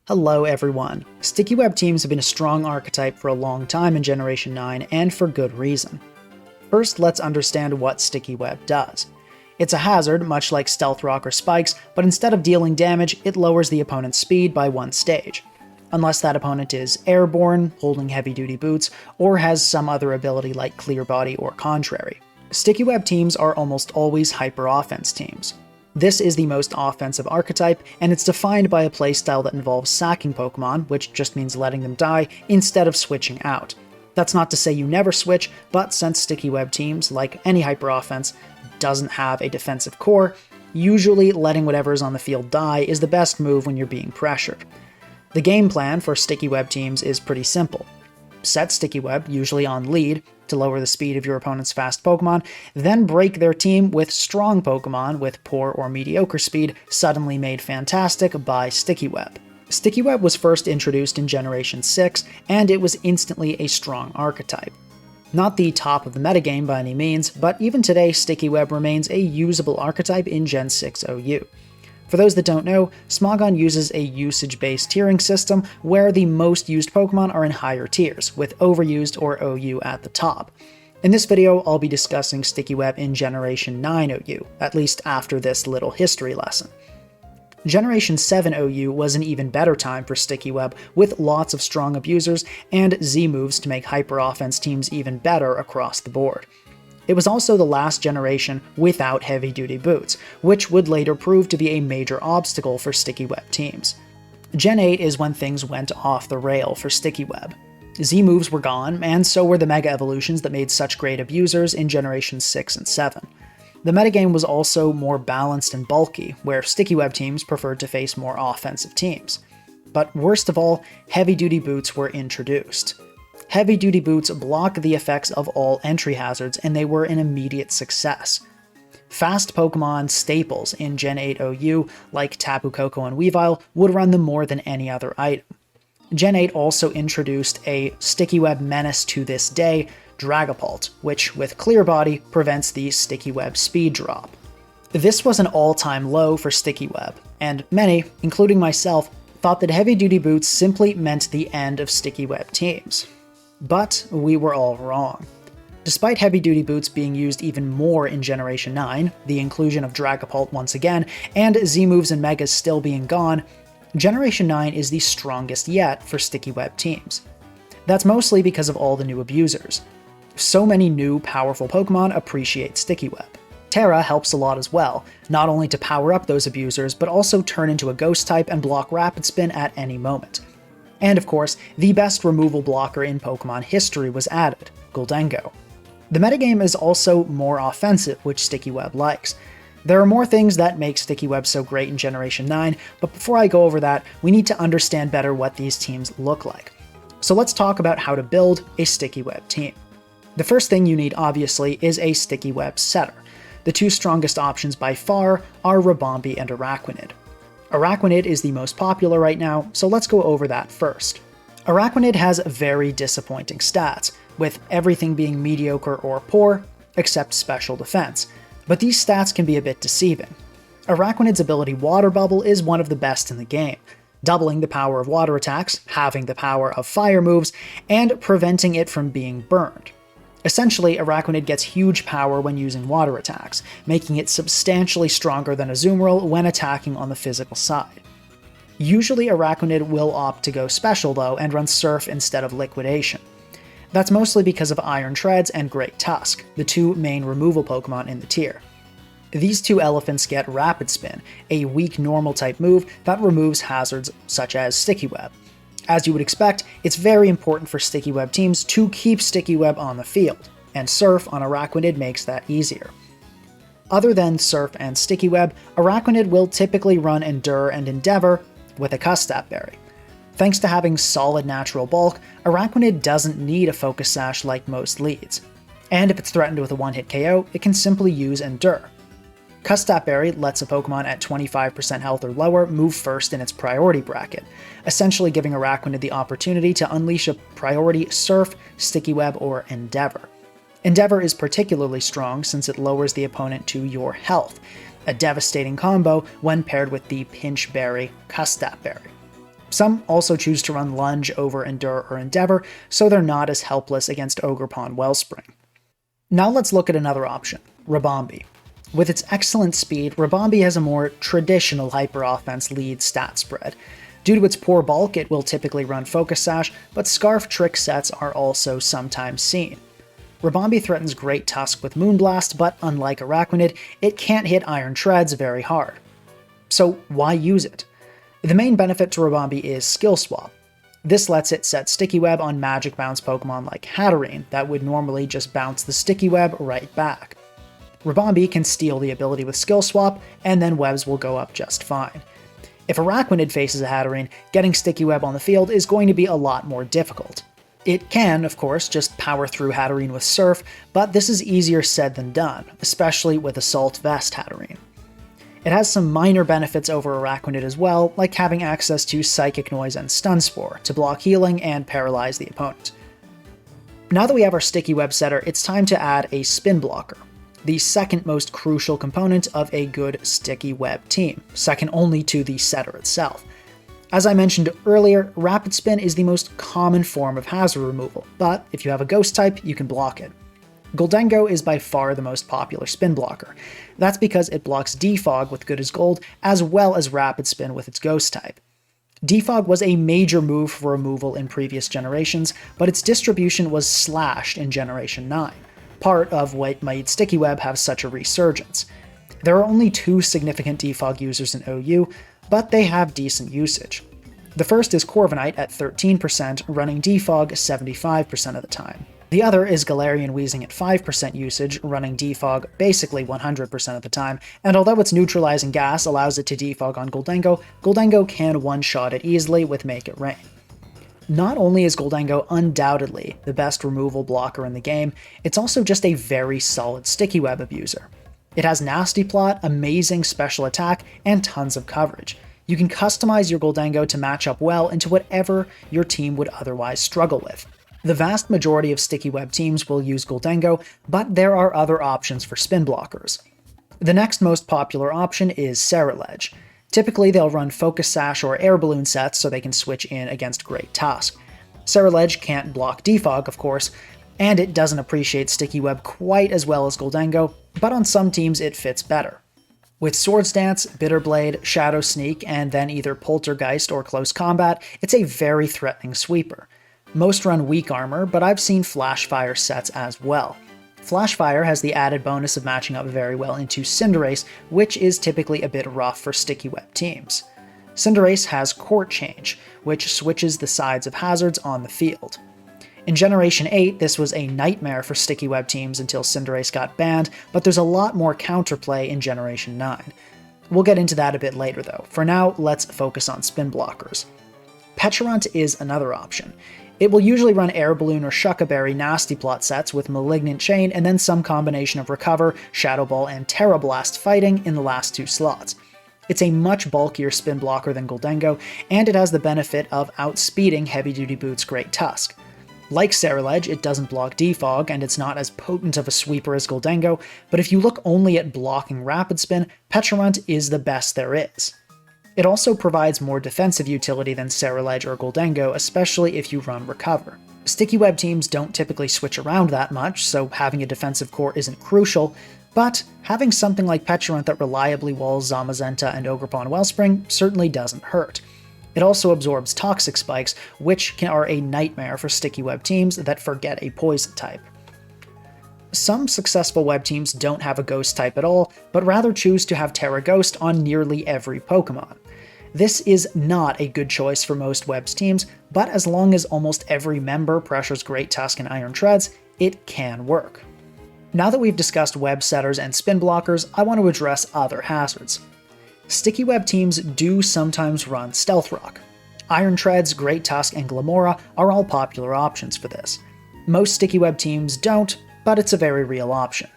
Hello everyone. Sticky web teams have been a strong archetype for a long time in Generation 9, and for good reason. First, let's understand what sticky web does. It's a hazard, much like Stealth Rock or Spikes, but instead of dealing damage, it lowers the opponent's speed by one stage. Unless that opponent is airborne, holding heavy-duty boots, or has some other ability like Clear Body or Contrary. Sticky web teams are almost always hyper-offense teams. This is the most offensive archetype, and it's defined by a playstyle that involves sacking Pokemon, which just means letting them die, instead of switching out. That's not to say you never switch, but since sticky web teams, like any hyper-offense, doesn't have a defensive core, usually letting whatever is on the field die is the best move when you're being pressured. The game plan for sticky web teams is pretty simple. Set sticky web, usually on lead, to lower the speed of your opponent's fast Pokemon, then break their team with strong Pokemon with poor or mediocre speed, suddenly made fantastic by sticky web. Sticky web was first introduced in Generation 6, and it was instantly a strong archetype. Not the top of the metagame by any means, but even today sticky web remains a usable archetype in Gen 6 OU. For those that don't know, Smogon uses a usage-based tiering system where the most used Pokemon are in higher tiers, with overused or OU at the top. In this video, I'll be discussing Sticky Web in Generation 9 OU, at least after this little history lesson. Generation 7 OU was an even better time for Sticky Web, with lots of strong abusers and Z-moves to make hyper-offense teams even better across the board. It was also the last generation without heavy-duty boots, which would later prove to be a major obstacle for sticky web teams. Gen 8 is when things went off the rail for sticky web. Z-moves were gone, and so were the Mega Evolutions that made such great abusers in Generations 6 and 7. The metagame was also more balanced and bulky, where sticky web teams preferred to face more offensive teams. But worst of all, heavy-duty boots were introduced. Heavy-duty boots block the effects of all entry hazards, and they were an immediate success. Fast Pokemon staples in Gen 8 OU, like Tapu Koko and Weavile, would run them more than any other item. Gen 8 also introduced a sticky web menace to this day, Dragapult, which, with Clear Body, prevents the sticky web speed drop. This was an all-time low for sticky web, and many, including myself, thought that heavy-duty boots simply meant the end of sticky web teams. But we were all wrong. Despite heavy-duty boots being used even more in Generation 9, the inclusion of Dragapult once again, and Z-moves and Megas still being gone, Generation 9 is the strongest yet for sticky web teams. That's mostly because of all the new abusers. So many new, powerful Pokemon appreciate sticky web. Terra helps a lot as well, not only to power up those abusers, but also turn into a ghost type and block Rapid Spin at any moment. And of course, the best removal blocker in Pokemon history was added, Gholdengo. The metagame is also more offensive, which Sticky Web likes. There are more things that make Sticky Web so great in Generation 9, but before I go over that, we need to understand better what these teams look like. So let's talk about how to build a Sticky Web team. The first thing you need, obviously, is a Sticky Web setter. The two strongest options by far are Ribombee and Araquanid. Araquanid is the most popular right now, so let's go over that first. Araquanid has very disappointing stats, with everything being mediocre or poor, except special defense, but these stats can be a bit deceiving. Araquanid's ability Water Bubble is one of the best in the game, doubling the power of water attacks, halving the power of fire moves, and preventing it from being burned. Essentially, Araquanid gets huge power when using water attacks, making it substantially stronger than Azumarill when attacking on the physical side. Usually Araquanid will opt to go special though, and run Surf instead of Liquidation. That's mostly because of Iron Treads and Great Tusk, the two main removal Pokemon in the tier. These two elephants get Rapid Spin, a weak normal type move that removes hazards such as Sticky Web. As you would expect, it's very important for Sticky Web teams to keep Sticky Web on the field, and Surf on Araquanid makes that easier. Other than Surf and Sticky Web, Araquanid will typically run Endure and Endeavor with a Custap Berry. Thanks to having solid natural bulk, Araquanid doesn't need a Focus Sash like most leads. And if it's threatened with a one-hit KO, it can simply use Endure. Custap Berry lets a Pokemon at 25% health or lower move first in its priority bracket, essentially giving Araquanid the opportunity to unleash a priority Surf, Sticky Web, or Endeavor. Endeavor is particularly strong since it lowers the opponent to your health, a devastating combo when paired with the Pinch Berry Custap Berry. Some also choose to run Lunge over Endure or Endeavor, so they're not as helpless against Ogerpon Wellspring. Now let's look at another option, Ribombee. With its excellent speed, Ribombee has a more traditional hyper-offense lead stat spread. Due to its poor bulk, it will typically run Focus Sash, but Scarf trick sets are also sometimes seen. Ribombee threatens Great Tusk with Moonblast, but unlike Araquanid, it can't hit Iron Treads very hard. So why use it? The main benefit to Ribombee is Skill Swap. This lets it set Sticky Web on Magic Bounce Pokemon like Hatterene that would normally just bounce the Sticky Web right back. Ribombee can steal the ability with Skill Swap, and then webs will go up just fine. If Araquanid faces a Hatterene, getting Sticky Web on the field is going to be a lot more difficult. It can, of course, just power through Hatterene with Surf, but this is easier said than done, especially with Assault Vest Hatterene. It has some minor benefits over Araquanid as well, like having access to Psychic Noise and Stun Spore to block healing and paralyze the opponent. Now that we have our Sticky Web setter, it's time to add a Spin Blocker, the second most crucial component of a good Sticky Web team, second only to the setter itself. As I mentioned earlier, Rapid Spin is the most common form of hazard removal, but if you have a Ghost type, you can block it. Gholdengo is by far the most popular spin blocker. That's because it blocks Defog with Good as Gold, as well as Rapid Spin with its Ghost type. Defog was a major move for removal in previous generations, but its distribution was slashed in Generation 9, part of what made Sticky Web have such a resurgence. There are only 2 significant Defog users in OU, but they have decent usage. The first is Corviknight at 13%, running Defog 75% of the time. The other is Galarian Weezing at 5% usage, running Defog basically 100% of the time, and although its neutralizing gas allows it to defog on Gholdengo, Gholdengo can one-shot it easily with Make It Rain. Not only is Gholdengo undoubtedly the best removal blocker in the game, it's also just a very solid Sticky Web abuser. It has Nasty Plot, amazing special attack, and tons of coverage. You can customize your Gholdengo to match up well into whatever your team would otherwise struggle with. The vast majority of Sticky Web teams will use Gholdengo, but there are other options for spin blockers. The next most popular option is Ceruledge. Typically, they'll run Focus Sash or Air Balloon sets so they can switch in against Great Tusk. Ceruledge can't block Defog, of course, and it doesn't appreciate Sticky Web quite as well as Gholdengo, but on some teams it fits better. With Swords Dance, Bitter Blade, Shadow Sneak, and then either Poltergeist or Close Combat, it's a very threatening sweeper. Most run Weak Armor, but I've seen Flash Fire sets as well. Flash Fire has the added bonus of matching up very well into Cinderace, which is typically a bit rough for Sticky Web teams. Cinderace has Court Change, which switches the sides of hazards on the field. In Generation 8, this was a nightmare for Sticky Web teams until Cinderace got banned, but there's a lot more counterplay in Generation 9. We'll get into that a bit later though. For now, let's focus on spin blockers. Pecharunt is another option. It will usually run Air Balloon or Shucka Berry Nasty Plot sets with Malignant Chain and then some combination of Recover, Shadow Ball, and Terra Blast fighting in the last 2 slots. It's a much bulkier spin blocker than Gholdengo, and it has the benefit of outspeeding Heavy Duty Boots' Great Tusk. Like Ceruledge, it doesn't block Defog, and it's not as potent of a sweeper as Gholdengo, but if you look only at blocking Rapid Spin, Pecharunt is the best there is. It also provides more defensive utility than Ceruledge or Gholdengo, especially if you run Recover. Sticky Web teams don't typically switch around that much, so having a defensive core isn't crucial, but having something like Pecharunt that reliably walls Zamazenta and Ogerpon Wellspring certainly doesn't hurt. It also absorbs Toxic Spikes, which are a nightmare for Sticky Web teams that forget a Poison type. Some successful web teams don't have a Ghost type at all, but rather choose to have Terra Ghost on nearly every Pokemon. This is not a good choice for most webs teams, but as long as almost every member pressures Great Tusk and Iron Treads, it can work. Now that we've discussed web setters and spin blockers, I want to address other hazards. Sticky Web teams do sometimes run Stealth Rock. Iron Treads, Great Tusk, and Glamora are all popular options for this. Most Sticky Web teams don't, but it's a very real option.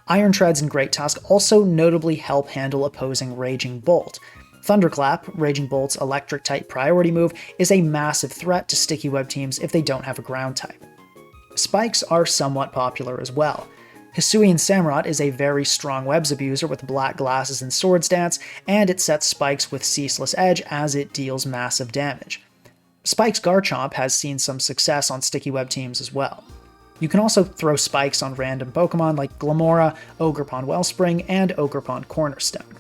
Iron Treads and Great Tusk also notably help handle opposing Raging Bolt. Thunderclap, Raging Bolt's electric-type priority move, is a massive threat to Sticky Web teams if they don't have a ground type. Spikes are somewhat popular as well. Hisuian Samurott is a very strong webs abuser with Black Glasses and Swords Dance, and it sets spikes with Ceaseless Edge as it deals massive damage. Spike's Garchomp has seen some success on sticky web teams as well. You can also throw spikes on random Pokemon like Glamora, Ogerpon Wellspring, and Ogerpon Cornerstone.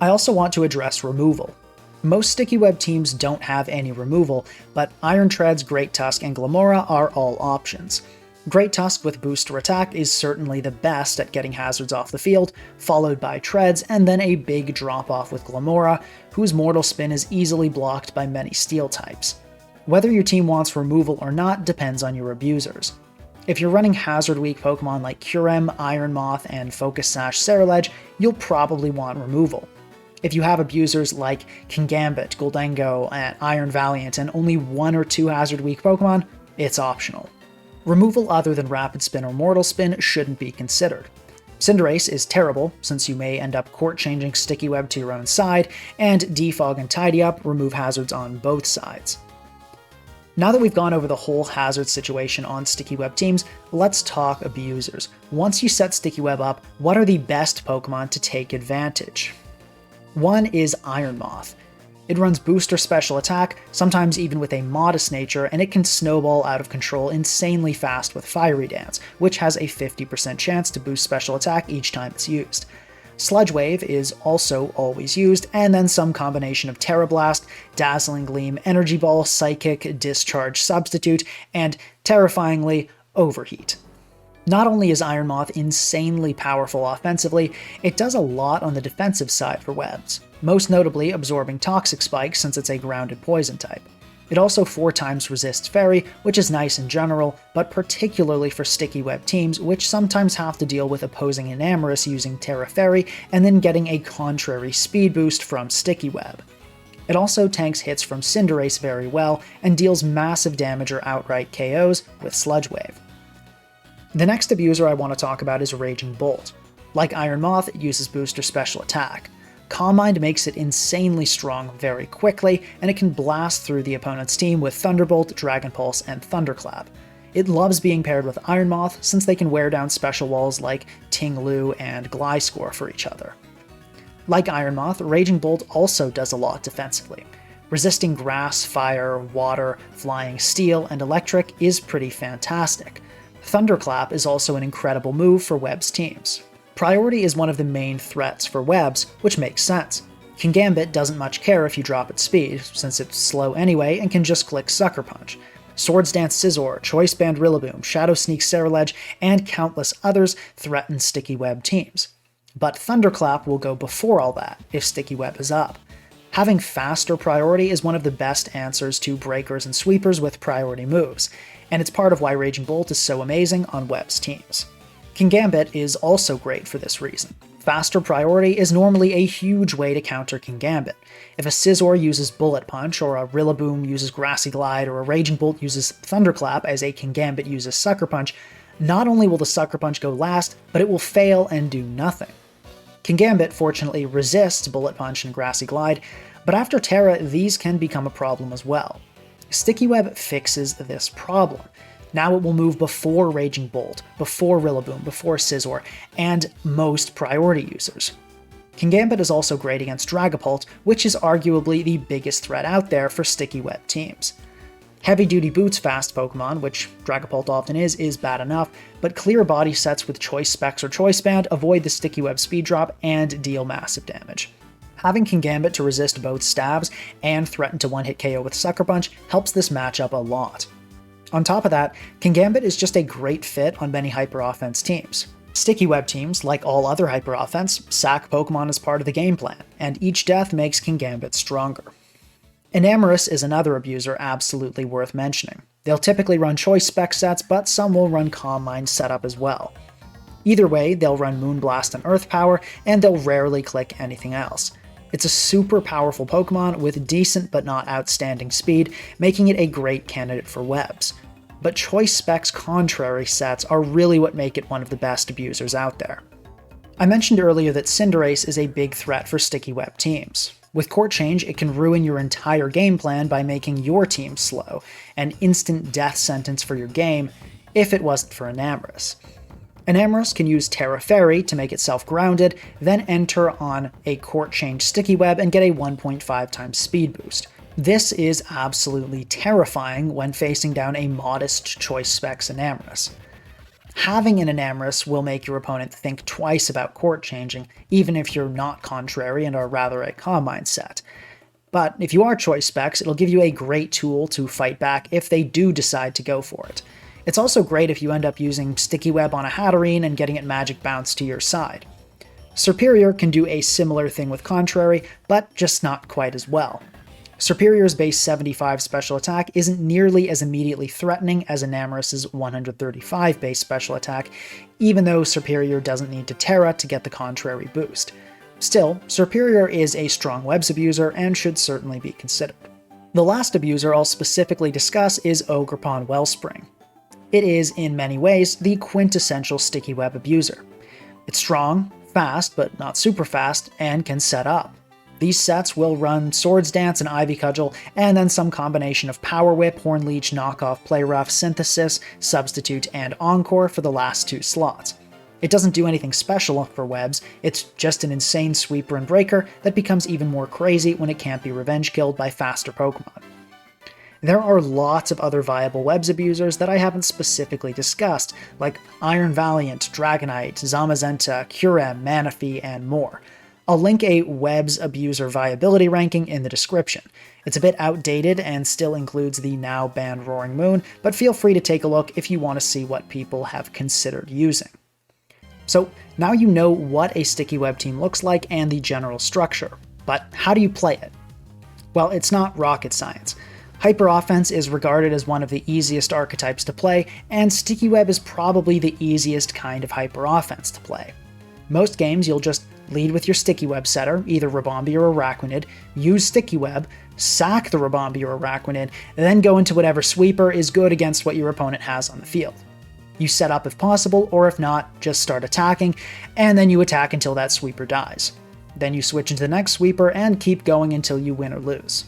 I also want to address removal. Most sticky web teams don't have any removal, but Iron Treads, Great Tusk, and Glamora are all options. Great Tusk with booster attack is certainly the best at getting hazards off the field, followed by Treads, and then a big drop-off with Glamora, whose Mortal Spin is easily blocked by many Steel types. Whether your team wants removal or not depends on your abusers. If you're running hazard-weak Pokemon like Kyurem, Iron Moth, and Focus Sash Ceruledge, you'll probably want removal. If you have abusers like Kingambit, Gholdengo, and Iron Valiant, and only 1 or 2 hazard-weak Pokemon, it's optional. Removal other than Rapid Spin or Mortal Spin shouldn't be considered. Cinderace is terrible, since you may end up court-changing Sticky Web to your own side, and Defog and Tidy Up remove hazards on both sides. Now that we've gone over the whole hazard situation on Sticky Web teams, let's talk abusers. Once you set Sticky Web up, what are the best Pokemon to take advantage? One is Iron Moth. It runs booster special attack, sometimes even with a modest nature, and it can snowball out of control insanely fast with Fiery Dance, which has a 50% chance to boost special attack each time it's used. Sludge Wave is also always used, and then some combination of Terra Blast, Dazzling Gleam, Energy Ball, Psychic, Discharge Substitute, and, terrifyingly, Overheat. Not only is Iron Moth insanely powerful offensively, it does a lot on the defensive side for webs, most notably absorbing Toxic Spike since it's a grounded poison type. It also 4 times resists Fairy, which is nice in general, but particularly for sticky web teams, which sometimes have to deal with opposing Enamorus using Terra Fairy and then getting a contrary speed boost from Sticky Web. It also tanks hits from Cinderace very well and deals massive damage or outright KOs with Sludge Wave. The next abuser I want to talk about is Raging Bolt. Like Iron Moth, it uses booster special attack. Calm Mind makes it insanely strong very quickly, and it can blast through the opponent's team with Thunderbolt, Dragon Pulse, and Thunderclap. It loves being paired with Iron Moth since they can wear down special walls like Ting Lu and Gliscor for each other. Like Iron Moth, Raging Bolt also does a lot defensively. Resisting Grass, Fire, Water, Flying Steel, and Electric is pretty fantastic. Thunderclap is also an incredible move for Web's teams. Priority is one of the main threats for Webs, which makes sense. Kingambit doesn't much care if you drop its speed, since it's slow anyway and can just click Sucker Punch. Swords Dance Scizor, Choice Band Rillaboom, Shadow Sneak Ceruledge, and countless others threaten Sticky Web teams. But Thunderclap will go before all that if Sticky Web is up. Having faster priority is one of the best answers to breakers and sweepers with priority moves, and it's part of why Raging Bolt is so amazing on Web's teams. Kingambit is also great for this reason. Faster priority is normally a huge way to counter Kingambit. If a Scizor uses Bullet Punch, or a Rillaboom uses Grassy Glide, or a Raging Bolt uses Thunderclap as a Kingambit uses Sucker Punch, not only will the Sucker Punch go last, but it will fail and do nothing. Kingambit fortunately resists Bullet Punch and Grassy Glide, but after Terra these can become a problem as well. Sticky Web fixes this problem. Now it will move before Raging Bolt, before Rillaboom, before Scizor, and most priority users. Kingambit is also great against Dragapult, which is arguably the biggest threat out there for Sticky Web teams. Heavy Duty Boots fast Pokemon, which Dragapult often is bad enough, but clear body sets with Choice Specs or Choice Band avoid the Sticky Web speed drop and deal massive damage. Having Kingambit to resist both stabs and threaten to one-hit KO with Sucker Punch helps this matchup a lot. On top of that, Kingambit is just a great fit on many hyper-offense teams. Sticky Web teams, like all other hyper-offense, sack Pokemon as part of the game plan, and each death makes Kingambit stronger. Enamorus is another abuser absolutely worth mentioning. They'll typically run Choice Spec sets, but some will run Calm Mind setup as well. Either way, they'll run Moonblast and Earth Power, and they'll rarely click anything else. It's a super powerful Pokemon with decent but not outstanding speed, making it a great candidate for webs. But Choice Spec's contrary sets are really what make it one of the best abusers out there. I mentioned earlier that Cinderace is a big threat for Sticky Web teams. With Court Change, it can ruin your entire game plan by making your team slow, an instant death sentence for your game, if it wasn't for Enamorus. Enamorus can use Terra Fairy to make itself grounded, then enter on a Court Change Sticky Web and get a 1.5 times speed boost. This is absolutely terrifying when facing down a modest choice specs Enamorus. Having an Enamorus will make your opponent think twice about court changing, even if you're not contrary and are rather a calm mindset. But if you are choice specs, it'll give you a great tool to fight back if they do decide to go for it. It's also great if you end up using Sticky Web on a Hatterene and getting it magic bounce to your side. Superior can do a similar thing with Contrary, but just not quite as well. Superior's base 75 special attack isn't nearly as immediately threatening as Enamorus's 135 base special attack, even though Superior doesn't need to Terra to get the Contrary boost. Still, Superior is a strong webs abuser and should certainly be considered. The last abuser I'll specifically discuss is Ogerpon Wellspring. It is, in many ways, the quintessential sticky web abuser. It's strong, fast, but not super fast, and can set up. These sets will run Swords Dance and Ivy Cudgel, and then some combination of Power Whip, Horn Leech, Knockoff, Play Rough, Synthesis, Substitute, and Encore for the last 2 slots. It doesn't do anything special for webs, it's just an insane sweeper and breaker that becomes even more crazy when it can't be revenge killed by faster Pokemon. There are lots of other viable webs abusers that I haven't specifically discussed, like Iron Valiant, Dragonite, Zamazenta, Curem, Manaphy, and more. I'll link a webs abuser viability ranking in the description. It's a bit outdated and still includes the now banned Roaring Moon, but feel free to take a look if you want to see what people have considered using. So now you know what a sticky web team looks like and the general structure, but how do you play it? Well, it's not rocket science. Hyper Offense is regarded as one of the easiest archetypes to play, and Sticky Web is probably the easiest kind of Hyper Offense to play. Most games you'll just lead with your Sticky Web setter, either Rabombi or Araquanid, use Sticky Web, sack the Rabombi or Araquanid, and then go into whatever sweeper is good against what your opponent has on the field. You set up if possible, or if not, just start attacking, and then you attack until that sweeper dies. Then you switch into the next sweeper and keep going until you win or lose.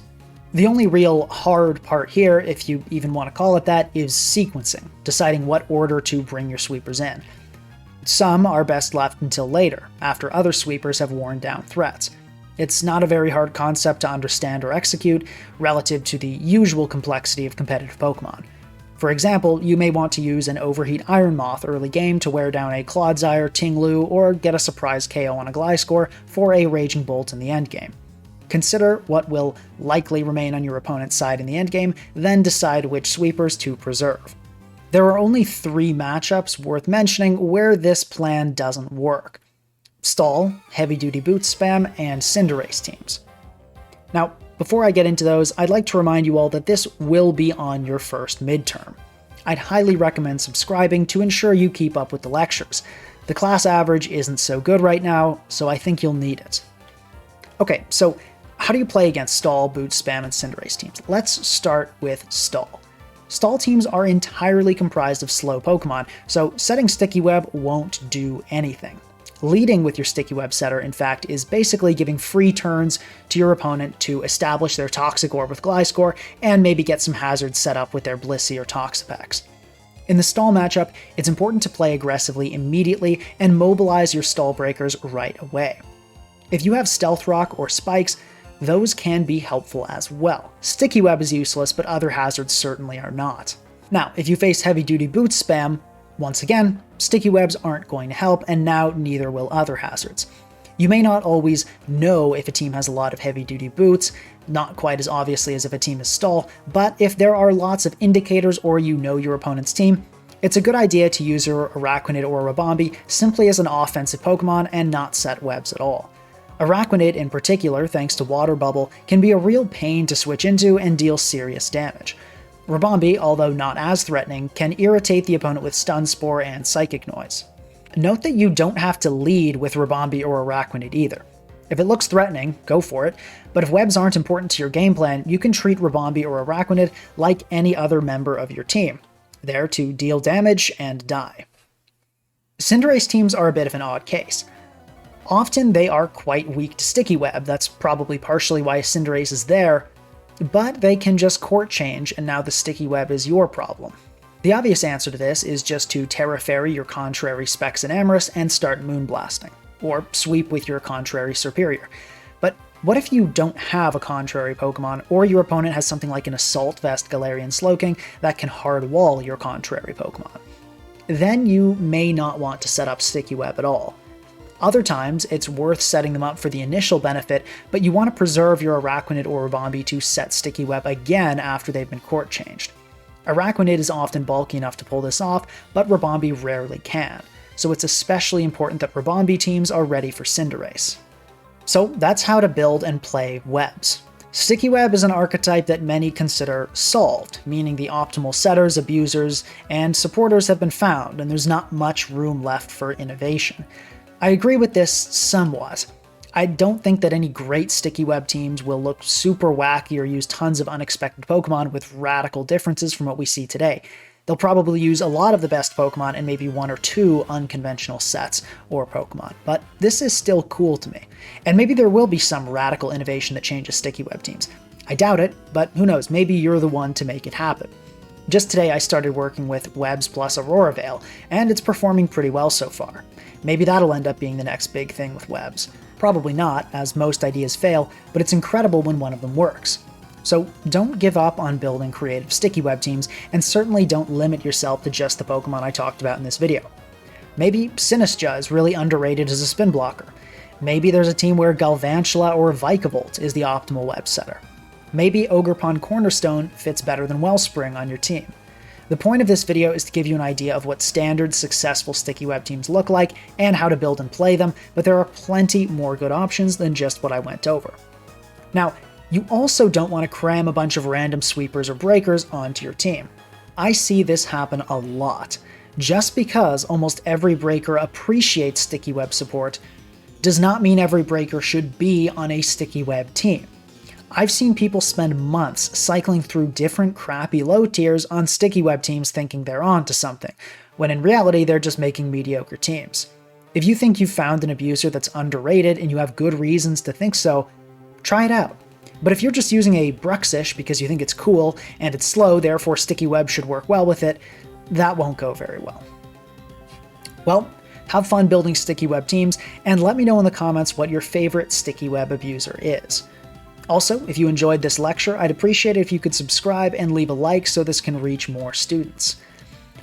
The only real hard part here, if you even want to call it that, is sequencing, deciding what order to bring your sweepers in. Some are best left until later, after other sweepers have worn down threats. It's not a very hard concept to understand or execute, relative to the usual complexity of competitive Pokemon. For example, you may want to use an Overheat Iron Moth early game to wear down a Clodsire, Tinglu, or get a surprise KO on a Gliscor for a Raging Bolt in the endgame. Consider what will likely remain on your opponent's side in the endgame, then decide which sweepers to preserve. There are only 3 matchups worth mentioning where this plan doesn't work: Stall, Heavy Duty Boot Spam, and Cinderace teams. Now, before I get into those, I'd like to remind you all that this will be on your first midterm. I'd highly recommend subscribing to ensure you keep up with the lectures. The class average isn't so good right now, so I think you'll need it. Okay, so how do you play against Stall, Boot Spam, and Cinderace teams? Let's start with Stall. Stall teams are entirely comprised of slow Pokemon, so setting Sticky Web won't do anything. Leading with your Sticky Web setter, in fact, is basically giving free turns to your opponent to establish their Toxic Orb with Gliscor, and maybe get some hazards set up with their Blissey or Toxapex. In the Stall matchup, it's important to play aggressively immediately and mobilize your Stall breakers right away. If you have Stealth Rock or Spikes, those can be helpful as well. Sticky Web is useless, but other hazards certainly are not. Now, if you face Heavy Duty Boot Spam, once again, Sticky Webs aren't going to help, and now neither will other hazards. You may not always know if a team has a lot of Heavy Duty Boots, not quite as obviously as if a team is Stall, but if there are lots of indicators or you know your opponent's team, it's a good idea to use your Araquanid or Rabombi simply as an offensive Pokemon and not set webs at all. Araquanid in particular, thanks to Water Bubble, can be a real pain to switch into and deal serious damage. Rabombi, although not as threatening, can irritate the opponent with Stun Spore and Psychic Noise. Note that you don't have to lead with Rabombi or Araquanid either. If it looks threatening, go for it, but if webs aren't important to your game plan, you can treat Rabombi or Araquanid like any other member of your team, there to deal damage and die. Cinderace teams are a bit of an odd case. Often they are quite weak to Sticky Web, that's probably partially why Cinderace is there, but they can just court change and now the Sticky Web is your problem. The obvious answer to this is just to Terra Fairy your contrary Specs and Amorous and start Moonblasting, or sweep with your contrary Superior. But What if you don't have a contrary Pokemon, or your opponent has something like an Assault Vest Galarian Slowking that can hard wall your contrary Pokemon? Then you may not want to set up Sticky Web at all. Other times, it's worth setting them up for the initial benefit, but you want to preserve your Araquanid or Ribombee to set Sticky Web again after they've been court changed. Araquanid is often bulky enough to pull this off, but Ribombee rarely can, so it's especially important that Ribombee teams are ready for Cinderace. So that's how to build and play webs. Sticky Web is an archetype that many consider solved, meaning the optimal setters, abusers, and supporters have been found, and there's not much room left for innovation. I agree with this somewhat. I don't think that any great Sticky Web teams will look super wacky or use tons of unexpected Pokemon with radical differences from what we see today. They'll probably use a lot of the best Pokemon and maybe one or two unconventional sets or Pokemon, but this is still cool to me. And maybe there will be some radical innovation that changes Sticky Web teams. I doubt it, but who knows, maybe you're the one to make it happen. Just today I started working with Webs plus Aurora Veil, and it's performing pretty well so far. Maybe that'll end up being the next big thing with Webs. Probably not, as most ideas fail, but it's incredible when one of them works. So don't give up on building creative Sticky Web teams, and certainly don't limit yourself to just the Pokemon I talked about in this video. Maybe Sinistcha is really underrated as a spin blocker. Maybe there's a team where Galvantula or Vikavolt is the optimal web setter. Maybe Ogerpon Cornerstone fits better than Wellspring on your team. The point of this video is to give you an idea of what standard successful Sticky Web teams look like and how to build and play them, but there are plenty more good options than just what I went over. Now, you also don't want to cram a bunch of random sweepers or breakers onto your team. I see this happen a lot. Just because almost every breaker appreciates Sticky Web support does not mean every breaker should be on a Sticky Web team. I've seen people spend months cycling through different crappy low tiers on Sticky Web teams thinking they're onto something, when in reality they're just making mediocre teams. If you think you've found an abuser that's underrated and you have good reasons to think so, try it out. But if you're just using a Bruxish because you think it's cool and it's slow, therefore Sticky Web should work well with it, that won't go very well. Well, have fun building Sticky Web teams, and let me know in the comments what your favorite Sticky Web abuser is. Also, if you enjoyed this lecture, I'd appreciate it if you could subscribe and leave a like so this can reach more students.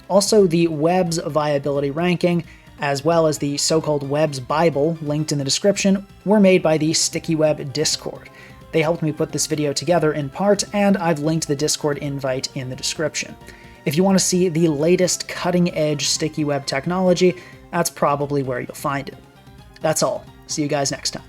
Also, the Webs viability ranking, as well as the so-called Webs Bible linked in the description, were made by the Sticky Web Discord. They helped me put this video together in part, and I've linked the Discord invite in the description. If you want to see the latest cutting-edge Sticky Web technology, that's probably where you'll find it. That's all. See you guys next time.